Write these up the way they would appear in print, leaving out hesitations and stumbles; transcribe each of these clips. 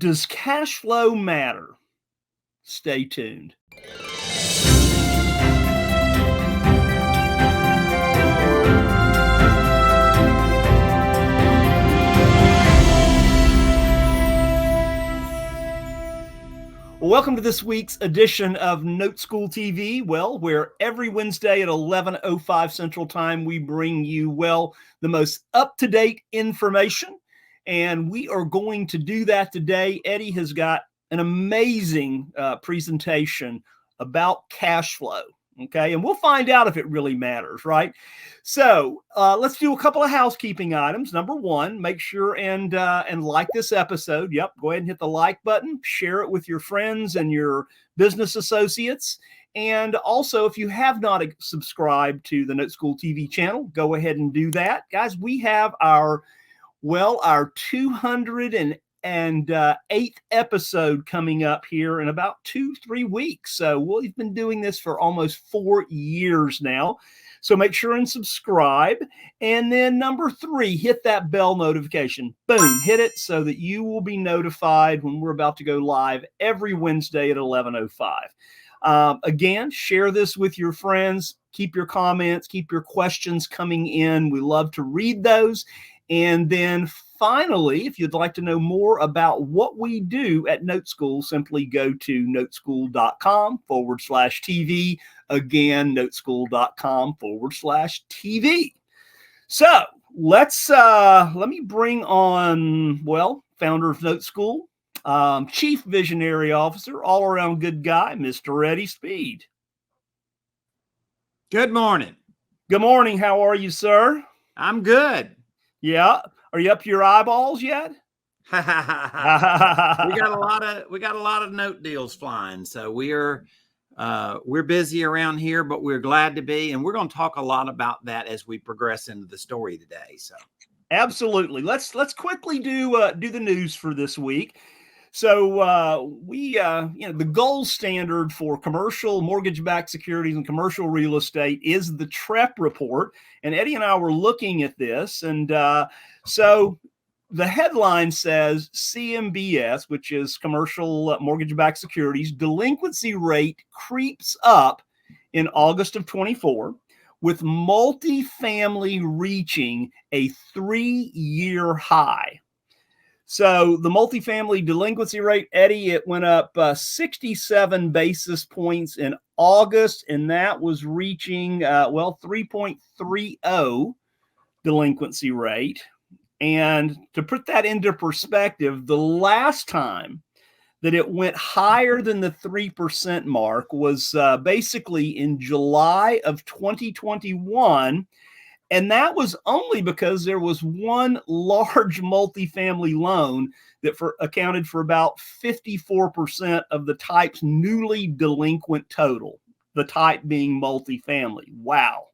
Does cash flow matter? Stay tuned. Welcome to this week's edition of NoteSchool TV. Well, where every Wednesday at 11:05 Central Time, we bring you, the most up-to-date information. And we are going to do that today. Eddie has got an amazing presentation about cash flow. Okay, and we'll find out if it really matters, right? So let's do a couple of housekeeping items. Number one, make sure and like this episode. Yep, go ahead and hit the like button. Share it with your friends and your business associates. And also, if you have not subscribed to the NoteSchool TV channel, go ahead and do that. Guys, we have our 208th episode coming up here in about 2-3 weeks. So we've been doing this for almost 4 years now. So make sure and subscribe. And then number 3, hit that bell notification. Boom, hit it so that you will be notified when we're about to go live every Wednesday at 11:05. Again, share this with your friends. Keep your comments, keep your questions coming in. We love to read those. And then finally, if you'd like to know more about what we do at NoteSchool, simply go to noteschool.com/TV. Again, noteschool.com/TV. So let me bring on, founder of NoteSchool, Chief Visionary Officer, all around good guy, Mr. Eddie Speed. Good morning. Good morning. How are you, sir? I'm good. Yeah. Are you up to your eyeballs yet? we got a lot of note deals flying. So we're busy around here, but we're glad to be, and we're going to talk a lot about that as we progress into the story today. So absolutely. Let's quickly do the news for this week. So the gold standard for commercial mortgage-backed securities and commercial real estate is the TREP report. And Eddie and I were looking at this. And so the headline says CMBS, which is commercial mortgage-backed securities, delinquency rate creeps up in August of 24, with multifamily reaching a 3-year high. So the multifamily delinquency rate, Eddie, it went up 67 basis points in August, and that was reaching, 3.30 delinquency rate. And to put that into perspective, the last time that it went higher than the 3% mark was basically in July of 2021. And that was only because there was one large multifamily loan that accounted for about 54% of the type's newly delinquent total, the type being multifamily. Wow.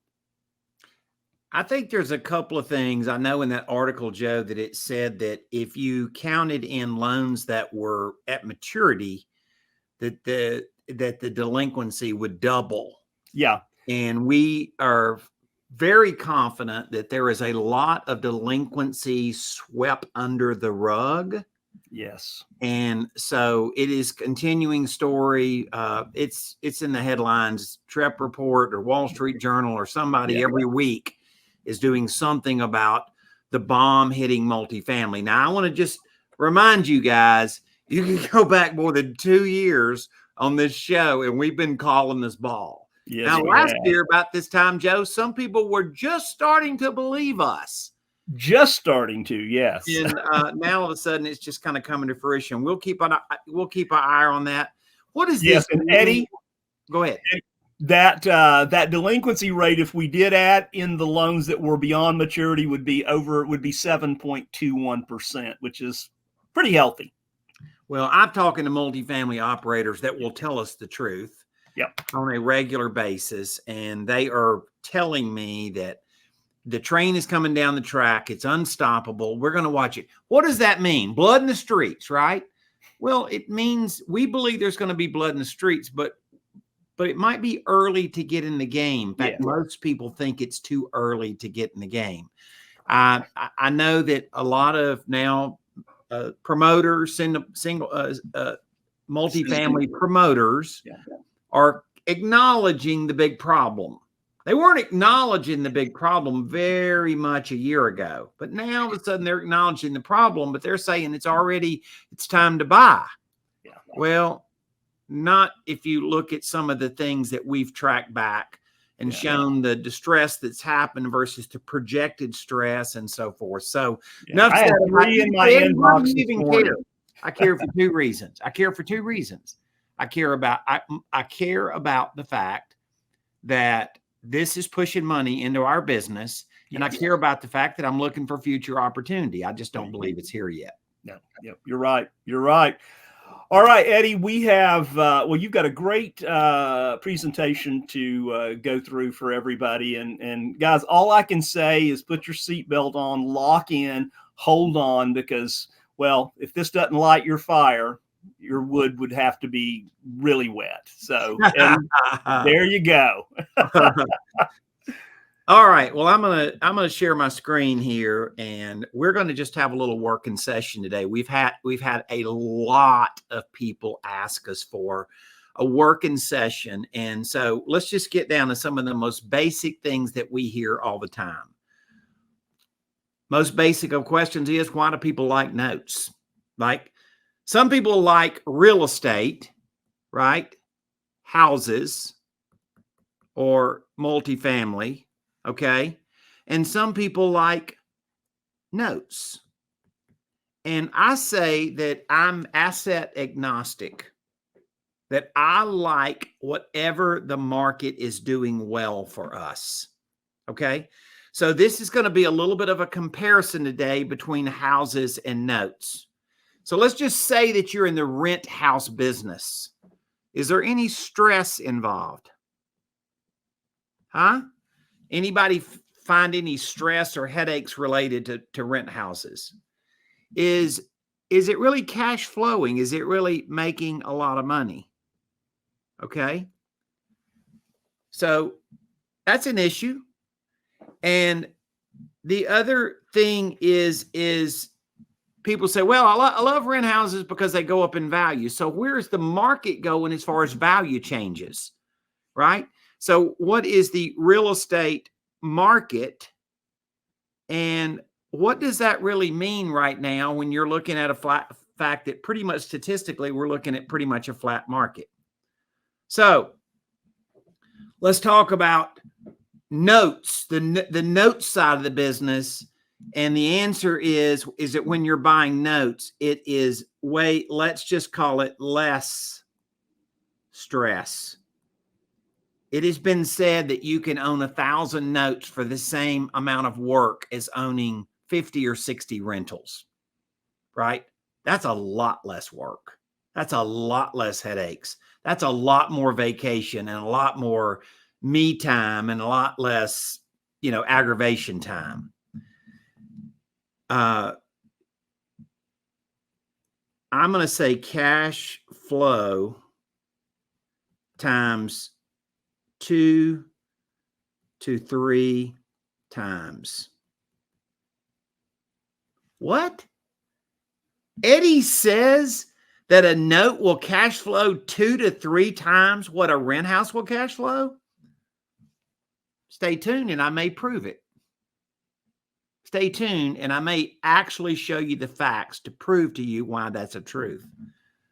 I think there's a couple of things. I know in that article, Joe, that it said that if you counted in loans that were at maturity, that the delinquency would double. Yeah. And we are very confident that there is a lot of delinquency swept under the rug. Yes. And so it is continuing story. It's in the headlines. TREP report or Wall Street Journal or somebody every week is doing something about the bomb hitting multifamily. Now, I want to just remind you guys, you can go back more than 2 years on this show, and we've been calling this ball. Yes, now, last year, about this time, Joe, some people were just starting to believe us. Just starting to, yes. And now, all of a sudden, it's just kind of coming to fruition. We'll keep our eye on that. What is this? And Eddie, go ahead. That delinquency rate, if we did add in the loans that were beyond maturity, would be 7.21%, which is pretty healthy. Well, I'm talking to multifamily operators that will tell us the truth. Yep. On a regular basis, and they are telling me that the train is coming down the track. It's unstoppable. We're going to watch it. What does that mean? Blood in the streets, right? Well, it means we believe there's going to be blood in the streets, but it might be early to get in the game. In fact, most people think it's too early to get in the game. I know that a lot of now promoters, multifamily promoters are acknowledging the big problem. They weren't acknowledging the big problem very much a year ago, but now all of a sudden they're acknowledging the problem, but they're saying it's time to buy. Yeah. Well, not if you look at some of the things that we've tracked back and shown the distress that's happened versus the projected stress and so forth. So enough I said. had 3 in my inbox this morning. I care for 2 reasons. I care for 2 reasons. I care about the fact that this is pushing money into our business, and I care about the fact that I'm looking for future opportunity. I just don't believe it's here yet. No, you're right. You're right. All right, Eddie, we have, you've got a great presentation to go through for everybody. And guys, all I can say is put your seatbelt on, lock in, hold on, because, well, if this doesn't light your fire, your wood would have to be really wet. So there you go. All right. Well, I'm gonna share my screen here, and we're gonna just have a little working session today. We've had a lot of people ask us for a working session, and so let's just get down to some of the most basic things that we hear all the time. Most basic of questions is, why do people like notes? Like, some people like real estate, right? Houses or multifamily. Okay. And some people like notes. And I say that I'm asset agnostic, that I like whatever the market is doing well for us. Okay. So this is going to be a little bit of a comparison today between houses and notes. So let's just say that you're in the rent house business. Is there any stress involved? Huh? Anybody find any stress or headaches related to rent houses? Is it really cash flowing? Is it really making a lot of money? Okay. So that's an issue. And the other thing is people say, well, I love rent houses because they go up in value. So where's the market going as far as value changes, right? So what is the real estate market, and what does that really mean right now when you're looking at a flat fact that pretty much statistically we're looking at pretty much a flat market? So let's talk about notes, the note side of the business. And the answer is that when you're buying notes, it is let's just call it less stress. It has been said that you can own 1,000 notes for the same amount of work as owning 50 or 60 rentals, right? That's a lot less work. That's a lot less headaches. That's a lot more vacation and a lot more me time and a lot less, aggravation time. I'm going to say cash flow times 2 to 3 times. What? Eddie says that a note will cash flow 2 to 3 times what a rent house will cash flow? Stay tuned and I may prove it. Stay tuned and I may actually show you the facts to prove to you why that's a truth.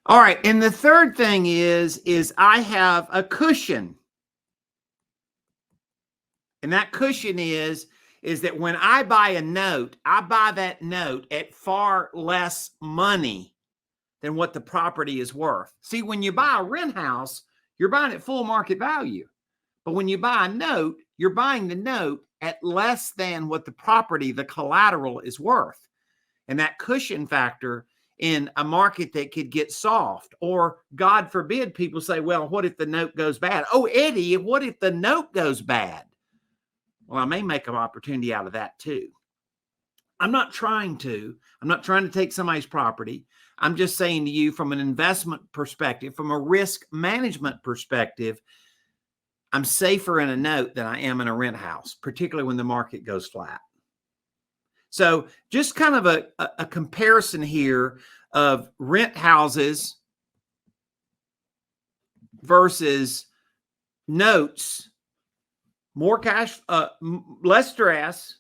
All right. And the third thing is I have a cushion. And that cushion is that when I buy a note, I buy that note at far less money than what the property is worth. See, when you buy a rent house, you're buying at full market value. But when you buy a note, you're buying the note at less than what the property, the collateral, is worth. And that cushion factor in a market that could get soft, or God forbid, people say, well, what if the note goes bad? Oh, Eddie, what if the note goes bad? Well, I may make an opportunity out of that too. I'm not trying to take somebody's property. I'm just saying to you, from an investment perspective, from a risk management perspective, I'm safer in a note than I am in a rent house, particularly when the market goes flat. So just kind of a comparison here of rent houses versus notes, more cash, less stress,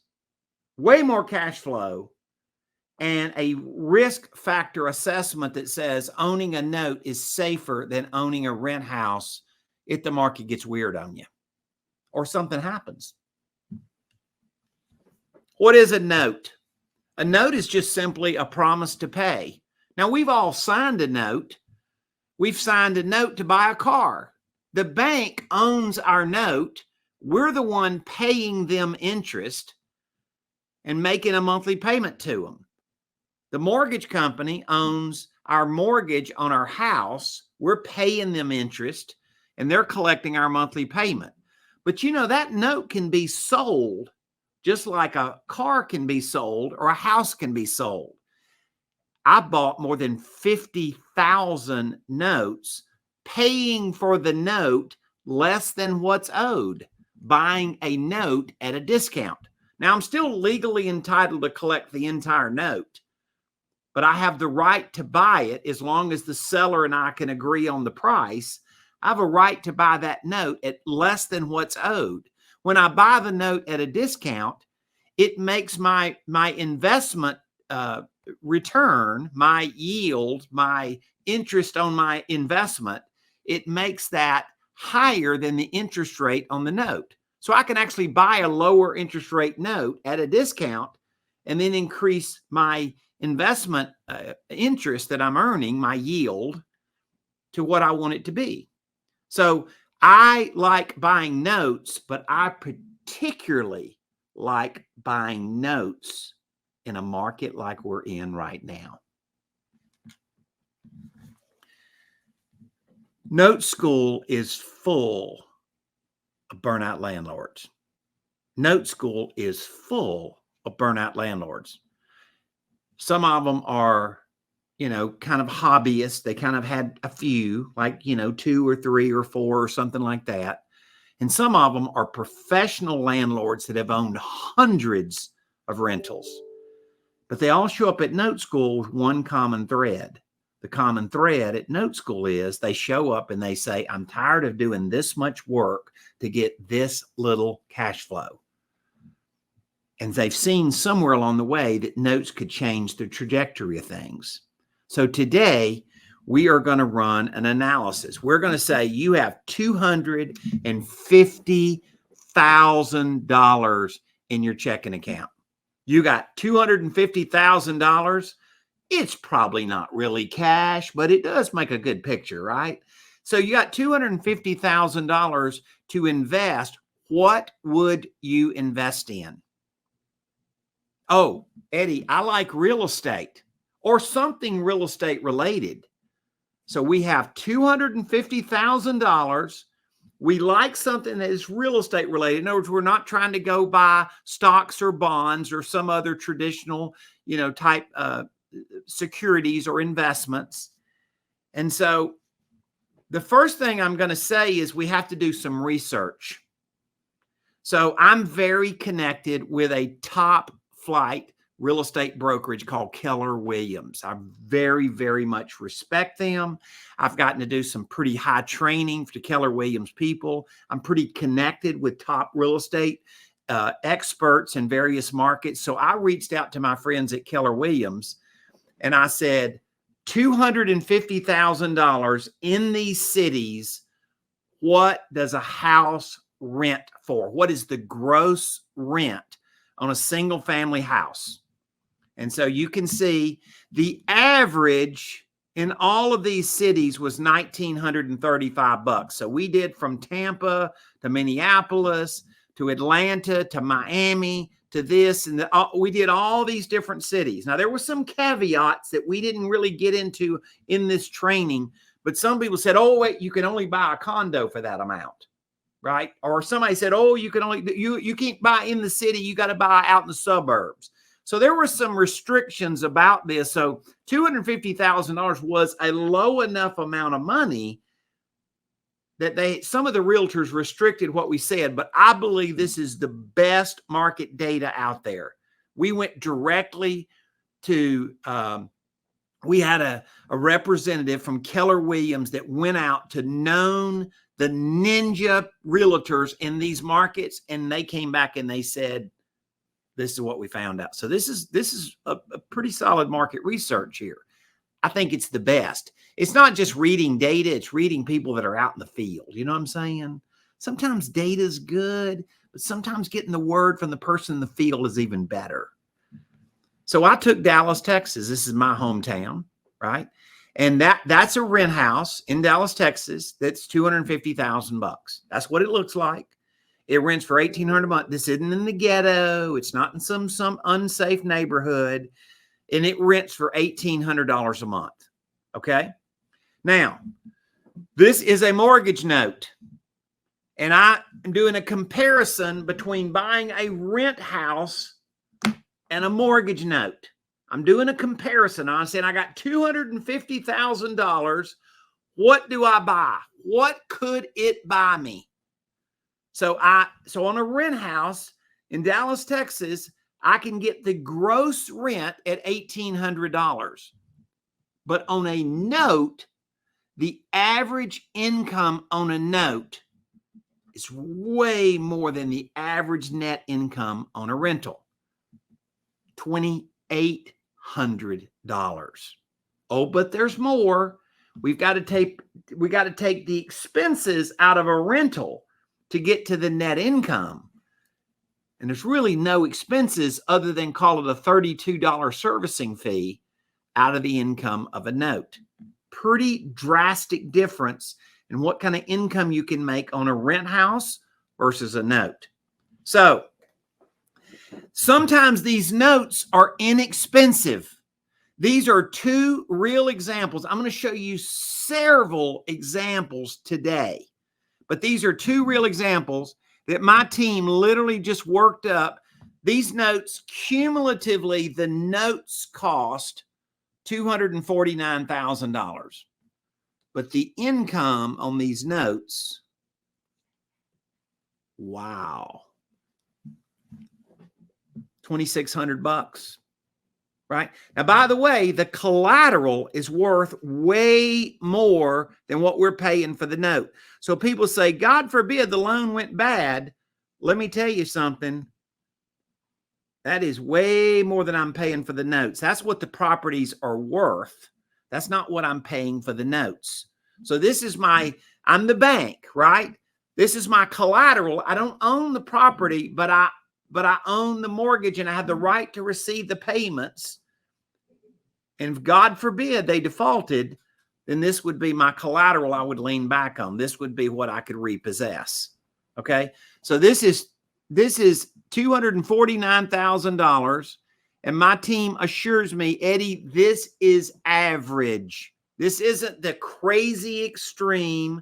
way more cash flow, and a risk factor assessment that says owning a note is safer than owning a rent house if the market gets weird on you or something happens. What is a note? A note is just simply a promise to pay. Now, we've all signed a note. We've signed a note to buy a car. The bank owns our note. We're the one paying them interest and making a monthly payment to them. The mortgage company owns our mortgage on our house. We're paying them interest and they're collecting our monthly payment. But you know, that note can be sold just like a car can be sold or a house can be sold. I bought more than 50,000 notes, paying for the note less than what's owed, buying a note at a discount. Now, I'm still legally entitled to collect the entire note, but I have the right to buy it as long as the seller and I can agree on the price. I have a right to buy that note at less than what's owed. When I buy the note at a discount, it makes my investment return, my yield, my interest on my investment, it makes that higher than the interest rate on the note. So I can actually buy a lower interest rate note at a discount and then increase my investment interest that I'm earning, my yield, to what I want it to be. So I like buying notes, but I particularly like buying notes in a market like we're in right now. NoteSchool is full of burnout landlords. NoteSchool is full of burnout landlords. Some of them are, kind of hobbyists. They kind of had a few, like, 2 or 3 or 4 or something like that. And some of them are professional landlords that have owned hundreds of rentals. But they all show up at NoteSchool with one common thread. The common thread at NoteSchool is they show up and they say, I'm tired of doing this much work to get this little cash flow. And they've seen somewhere along the way that notes could change the trajectory of things. So today, we are going to run an analysis. We're going to say you have $250,000 in your checking account. You got $250,000. It's probably not really cash, but it does make a good picture, right? So you got $250,000 to invest. What would you invest in? Oh, Eddie, I like real estate or something real estate related. So we have $250,000. We like something that is real estate related. In other words, we're not trying to go buy stocks or bonds or some other traditional, type securities or investments. And so the first thing I'm going to say is we have to do some research. So I'm very connected with a top flight real estate brokerage called Keller Williams. I very, very much respect them. I've gotten to do some pretty high training for Keller Williams people. I'm pretty connected with top real estate experts in various markets. So I reached out to my friends at Keller Williams and I said, $250,000 in these cities, what does a house rent for? What is the gross rent on a single family house? And so you can see the average in all of these cities was $1,935. So we did from Tampa to Minneapolis to Atlanta to Miami to this, and we did all these different cities. Now, there were some caveats that we didn't really get into in this training, but some people said, oh, wait, you can only buy a condo for that amount, right? Or somebody said, oh, you can't buy in the city, you got to buy out in the suburbs. So there were some restrictions about this. So $250,000 was a low enough amount of money that some of the realtors restricted what we said, but I believe this is the best market data out there. We went directly to, we had a representative from Keller Williams that went out to the ninja realtors in these markets, and they came back and they said, this is what we found out. So this is a pretty solid market research here. I think it's the best. It's not just reading data, it's reading people that are out in the field. You know what I'm saying? Sometimes data is good, but sometimes getting the word from the person in the field is even better. So I took Dallas, Texas. This is my hometown, right? And that's a rent house in Dallas, Texas. That's $250,000. That's what it looks like. It rents for $1,800 a month. This isn't in the ghetto. It's not in some unsafe neighborhood. And it rents for $1,800 a month. Okay. Now, this is a mortgage note. And I am doing a comparison between buying a rent house and a mortgage note. I'm doing a comparison. I'm saying I got $250,000. What do I buy? What could it buy me? So on a rent house in Dallas, Texas, I can get the gross rent at $1,800. But on a note, the average income on a note is way more than the average net income on a rental. $2,800. Oh, but there's more. We got to take the expenses out of a rental to get to the net income. And there's really no expenses other than call it a $32 servicing fee out of the income of a note. Pretty drastic difference in what kind of income you can make on a rent house versus a note. So sometimes these notes are inexpensive. These are two real examples. I'm going to show you several examples today, but these are two real examples that my team literally just worked up. These notes, cumulatively, the notes cost $249,000. But the income on these notes, wow, $2,600. Right? Now, by the way, the collateral is worth way more than what we're paying for the note. So people say, God forbid the loan went bad. Let me tell you something. That is way more than I'm paying for the notes. That's what the properties are worth. That's not what I'm paying for the notes. So this is I'm the bank, right? This is my collateral. I don't own the property, but I own the mortgage and I have the right to receive the payments. And if God forbid they defaulted, then this would be my collateral I would lean back on. This would be what I could repossess. Okay. So this is $249,000. And my team assures me, Eddie, this is average. This isn't the crazy extreme.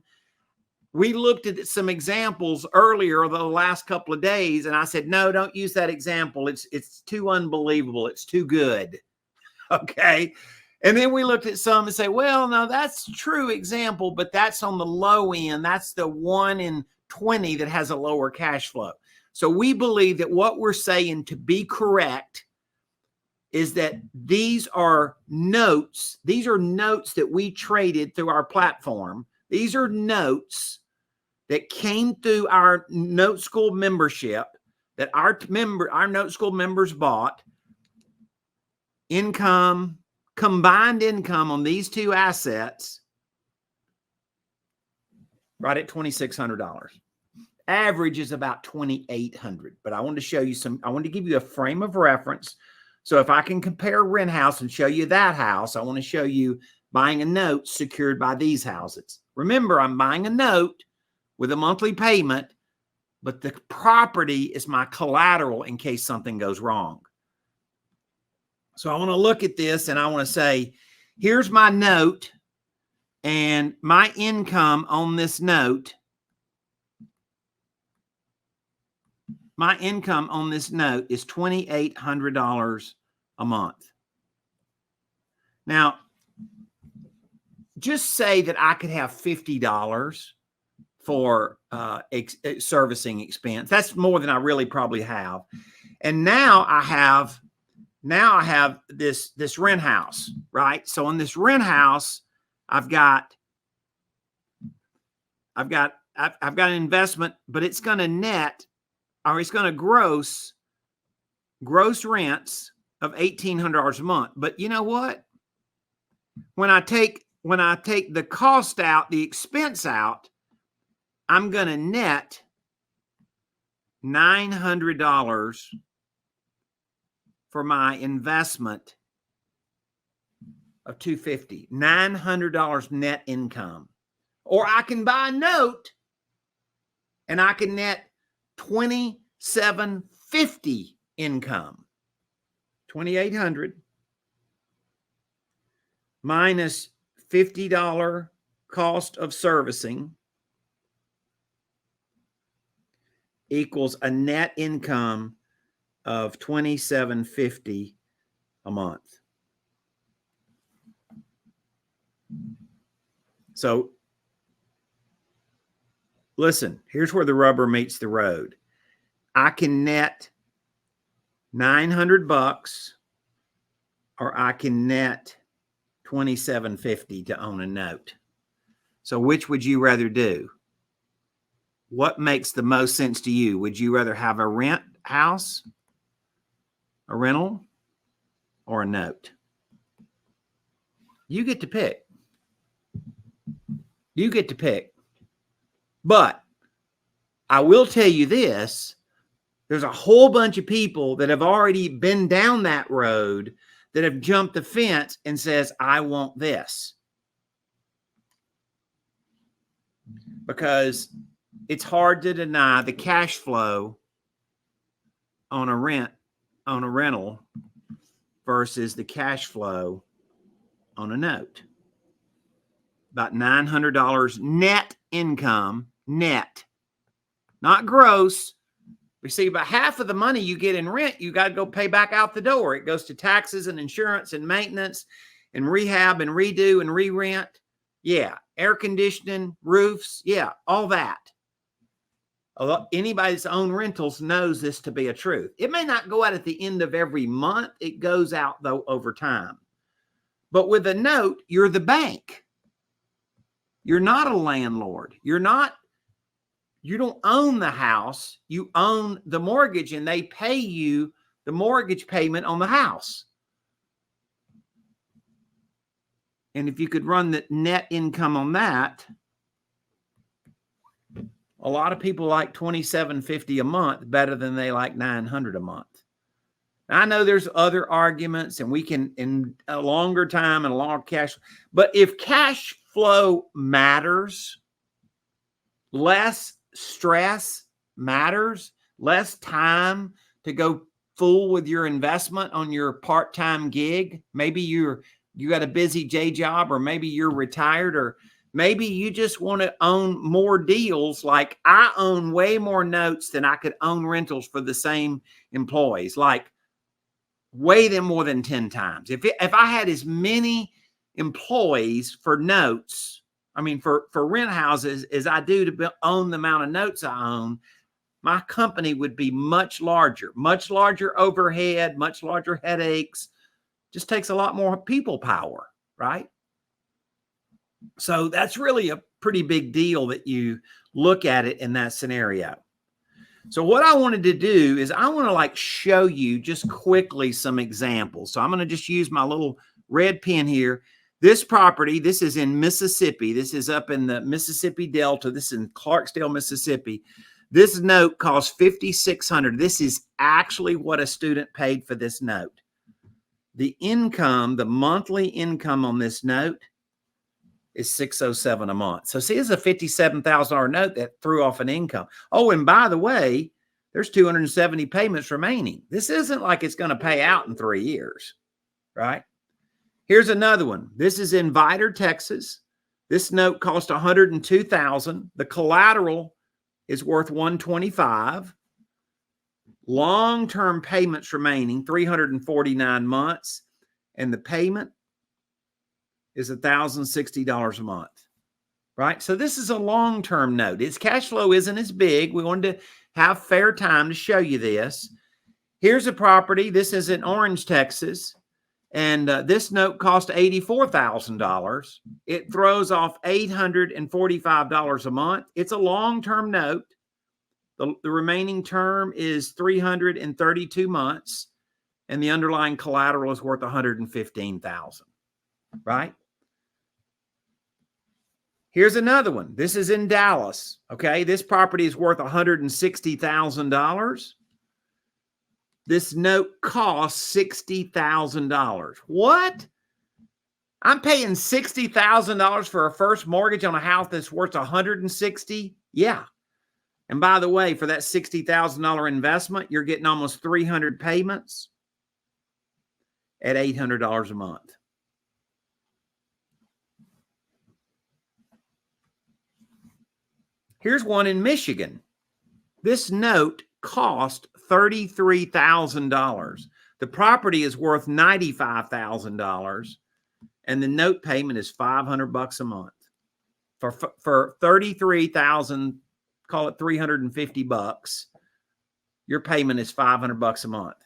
We looked at some examples earlier the last couple of days, and I said, no, don't use that example. It's too unbelievable. It's too good. Okay. And then we looked at some and say, well, no, that's a true example, but that's on the low end. That's the 1 in 20 that has a lower cash flow. So we believe that what we're saying to be correct is that these are notes. These are notes that we traded through our platform. These are notes that came through our NoteSchool membership that our NoteSchool members bought. Combined income on these two assets, right at $2,600. Average is about $2,800. But I wanted to show you I wanted to give you a frame of reference. So if I can compare rent house and show you that house, I want to show you buying a note secured by these houses. Remember, I'm buying a note with a monthly payment, but the property is my collateral in case something goes wrong. So I want to look at this and I want to say, here's my note and my income on this note. My income on this note is $2,800 a month. Now, just say that I could have $50 for servicing expense. That's more than I really probably have. And now I have now I have this rent house, right? So on this rent house, I've got an investment, but it's going to net, or it's going to gross rents of $1,800 a month. But you know what? When I take the cost out, the expense out, I'm going to net $900 for my investment of $250. $900 net income. Or I can buy a note and I can net $2,750 income. $2,800 minus $50 cost of servicing equals a net income of $2,750 a month. So listen, here's where the rubber meets the road. I can net $900 or I can net $2,750 to own a note. So which would you rather do? What makes the most sense to you? Would you rather have a rent house, a rental, or a note? You get to pick. You get to pick. But I will tell you this, there's a whole bunch of people that have already been down that road that have jumped the fence and says, I want this. Because it's hard to deny the cash flow on a rental versus the cash flow on a note. About $900 net income, net, not gross. We see about half of the money you get in rent, you got to go pay back out the door. It goes to taxes and insurance and maintenance and rehab and redo and re-rent. Yeah. Air conditioning, roofs. Yeah. All that. Anybody that's owned rentals knows this to be a truth. It may not go out at the end of every month. It goes out though over time. But with a note, you're the bank. You're not a landlord. You don't own the house. You own the mortgage and they pay you the mortgage payment on the house. And if you could run the net income on that, a lot of people like $2,750 a month better than they like $900 a month. Now, I know there's other arguments and we can, in a longer time and a long cash, but if cash flow matters, less stress matters, less time to go fool with your investment on your part-time gig. Maybe you got a busy day job, or maybe you're retired, or maybe you just want to own more deals. Like I own way more notes than I could own rentals for the same employees, like way more than 10 times. If I had as many employees for notes, I mean, for rent houses as I do to own the amount of notes I own, my company would be much larger overhead, much larger headaches. Just takes a lot more people power, right? So that's really a pretty big deal that you look at it in that scenario. So what I wanted to do is I want to show you just quickly some examples. So I'm going to just use my little red pen here. This property, this is in Mississippi. This is up in the Mississippi Delta. This is in Clarksdale, Mississippi. This note costs $5,600. This is actually what a student paid for this note. The income, the monthly income on this note is $607 a month. So see, it's a $57,000 note that threw off an income. Oh, and by the way, there's 270 payments remaining. This isn't like it's going to pay out in 3 years, right? Here's another one. This is in Vidor, Texas. This note cost $102,000. The collateral is worth $125,000. Long-term payments remaining, 349 months, and the payment is $1,060 a month, right? So this is a long-term note. Its cash flow isn't as big. We wanted to have fair time to show you this. Here's a property. This is in Orange, Texas. And this note cost $84,000. It throws off $845 a month. It's a long-term note. The remaining term is 332 months, and the underlying collateral is worth $115,000, right? Here's another one. This is in Dallas, okay? This property is worth $160,000. This note costs $60,000. What? I'm paying $60,000 for a first mortgage on a house that's worth $160,000? Yeah. And by the way, for that $60,000 investment, you're getting almost 300 payments at $800 a month. Here's one in Michigan. This note cost $33,000. The property is worth $95,000, and the note payment is $500 a month. For $33,000, call it $350. Your payment is $500 a month.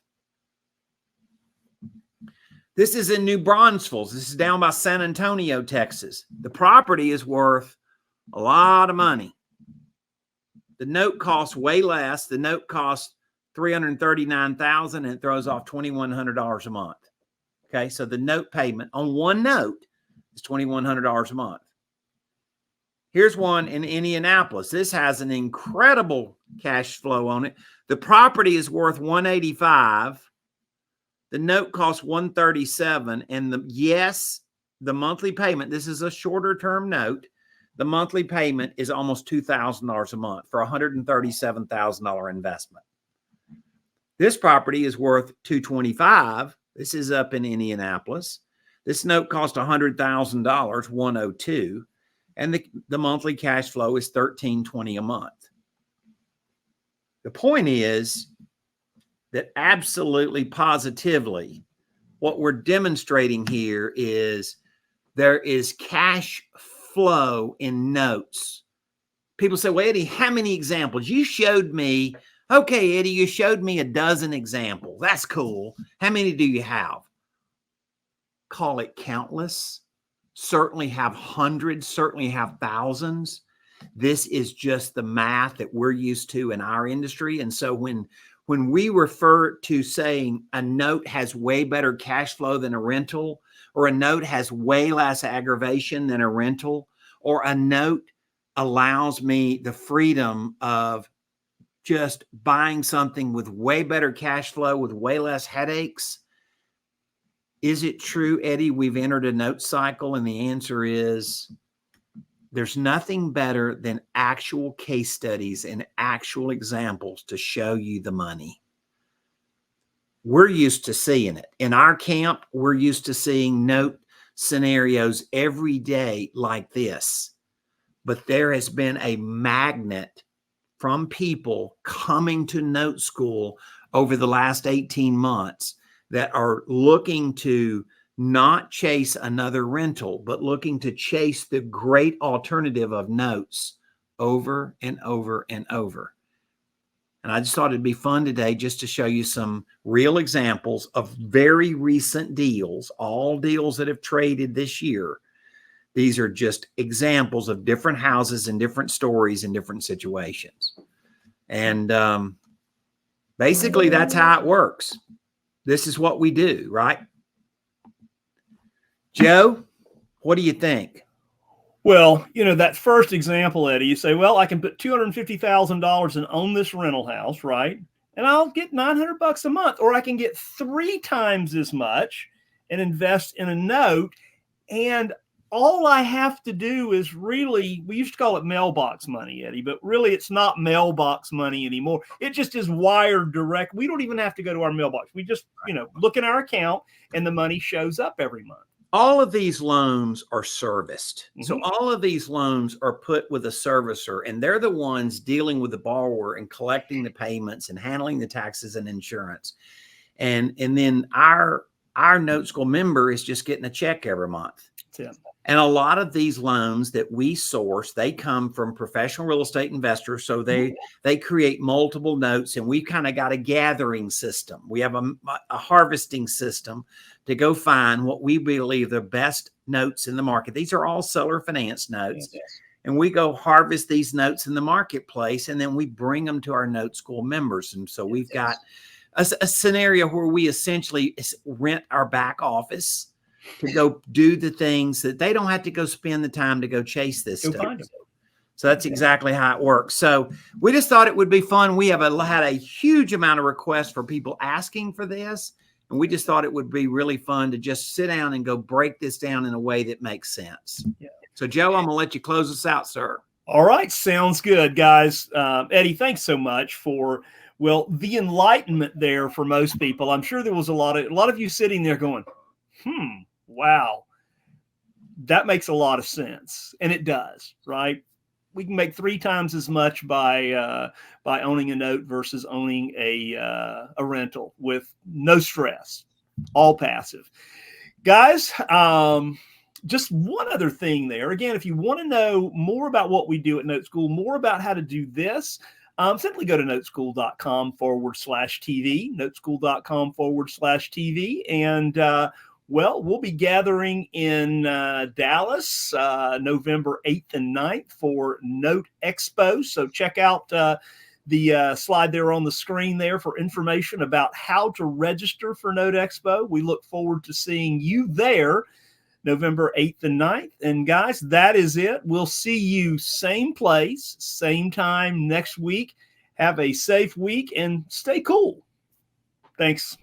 This is in New Braunfels. This is down by San Antonio, Texas. The property is worth a lot of money. The note costs way less. The note costs $339,000 and it throws off $2,100 a month. Okay, so the note payment on one note is $2,100 a month. Here's one in Indianapolis. This has an incredible cash flow on it. The property is worth $185,000. The note costs $137,000, and the monthly payment. This is a shorter term note. The monthly payment is almost $2,000 a month for a $137,000 investment. This property is worth $225,000. This is up in Indianapolis. This note cost $100,000, $102,000, and the monthly cash flow is $1,320 a month. The point is that absolutely positively, what we're demonstrating here is there is cash flow in notes. People say, well, Eddie, how many examples? You showed me. Okay, Eddie, you showed me a dozen examples. That's cool. How many do you have? Call it countless. Certainly have hundreds, certainly have thousands. This is just the math that we're used to in our industry. And so when we refer to saying a note has way better cash flow than a rental, or a note has way less aggravation than a rental, or a note allows me the freedom of just buying something with way better cash flow, with way less headaches. Is it true, Eddie, we've entered a note cycle? And the answer is there's nothing better than actual case studies and actual examples to show you the money. We're used to seeing it. In our camp, we're used to seeing note scenarios every day like this. But there has been a magnet from people coming to Note School over the last 18 months that are looking to not chase another rental, but looking to chase the great alternative of notes over and over and over. And I just thought it'd be fun today just to show you some real examples of very recent deals, all deals that have traded this year. These are just examples of different houses and different stories and different situations. And basically, that's how it works. This is what we do, right? Joe, what do you think? Well, that first example, Eddie, you say, well, I can put $250,000 and own this rental house, right? And I'll get $900 a month, or I can get 3 times as much and invest in a note. And all I have to do is really, we used to call it mailbox money, Eddie, but really it's not mailbox money anymore. It just is wired direct. We don't even have to go to our mailbox. We just, look in our account and the money shows up every month. All of these loans are serviced. Mm-hmm. So all of these loans are put with a servicer, and they're the ones dealing with the borrower and collecting the payments and handling the taxes and insurance. And then our Note School member is just getting a check every month. That's it. And a lot of these loans that we source, they come from professional real estate investors. So they create multiple notes, and we've kind of got a gathering system. We have a harvesting system to go find what we believe the best notes in the market. These are all seller finance notes. Yes. And we go harvest these notes in the marketplace, and then we bring them to our Note School members. And so we've got a scenario where we essentially rent our back office to go do the things that they don't have to go spend the time to go chase this stuff. So that's exactly how it works. So we just thought it would be fun. We have had a huge amount of requests for people asking for this. And we just thought it would be really fun to just sit down and go break this down in a way that makes sense. Yeah. So Joe, I'm going to let you close us out, sir. All right. Sounds good, guys. Eddie, thanks so much for, well, the enlightenment there for most people. I'm sure there was a lot of you sitting there going, wow, that makes a lot of sense. And it does, right? We can make 3 times as much by owning a note versus owning a rental with no stress, all passive. Guys, just one other thing there. Again, if you want to know more about what we do at Note School, more about how to do this, simply go to noteschool.com/TV, noteschool.com/TV. And, well, we'll be gathering in Dallas November 8th and 9th for Note Expo. So check out the slide there on the screen there for information about how to register for Note Expo. We look forward to seeing you there November 8th and 9th. And guys, that is it. We'll see you same place, same time next week. Have a safe week and stay cool. Thanks.